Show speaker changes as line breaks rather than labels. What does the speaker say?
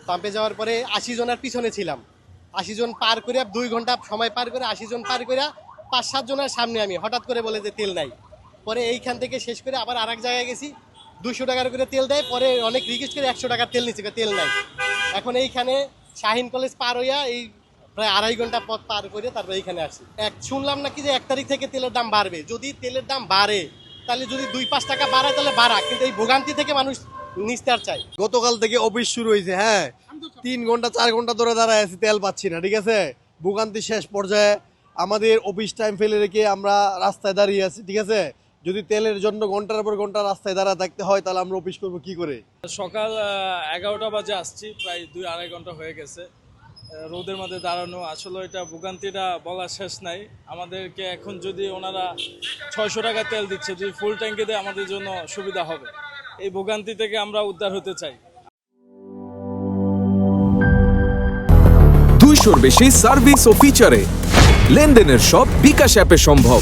পাম্পে যাওয়ার পরে 80 জনের পিছনে ছিলাম। 80 জন পার করে 2 ঘন্টা সময় পার করে 80 জন পার করে 5-7 জনের সামনে আমি হঠাৎ করে বলে যে তেল নাই। পরে এইখান থেকে শেষ করে আবার আরেক জায়গায় গেছি, 200 টাকার করে তেল দেয়। পরে অনেক রিকোয়েস্ট করে 100 টাকার তেল নিচ্ছে, তেল নাই। এখন এইখানে শাহিন কলেজ পার হইয়া এই প্রায় 2.5 ঘন্টা পথ পার করে তারপর এইখানে আসি। শুনলাম নাকি যে 1 তারিখ থেকে তেলের দাম বাড়বে। যদি তেলের দাম বাড়ে তাহলে যদি 2-5 টাকা বাড়ায় তাহলে বাড়া, কিন্তু এই ভোগান্তি থেকে মানুষ নিস্তার চায়।
গতকাল থেকে অফিস শুরু হয়েছে, হ্যাঁ 3 ঘন্টা 4 ঘন্টা ধরে দাঁড়ায় আছি, তেল পাচ্ছি না, ঠিক আছে। ভোগান্তি শেষ পর্যায়ে, আমাদের অফিস টাইম ফেলে রেখে আমরা রাস্তায় দাঁড়িয়ে আছি, ঠিক আছে। যদি তেলের জন্য ঘন্টার পর ঘন্টা রাস্তায় দাঁড়া থাকতে হয় তাহলে আমরা অফিস করবো কি করে।
সকাল 11টা বাজে আসছি, প্রায় 2-2.5 ঘন্টা হয়ে গেছে রোদের মধ্যে দাঁড়ানো। আসলে এটা ভোগান্তিটা বলা শেষ নাই। আমাদেরকে এখন যদি ওনারা 600 টাকা তেল দিচ্ছে, যদি ফুল ট্যাঙ্কি দেয় আমাদের জন্য সুবিধা হবে। এই ভোগান্তি থেকে আমরা উদ্ধার হতে চাই।
200-র বেশি সার্ভিস ও ফিচারে লেনদেনের সব বিকাশ অ্যাপে সম্ভব।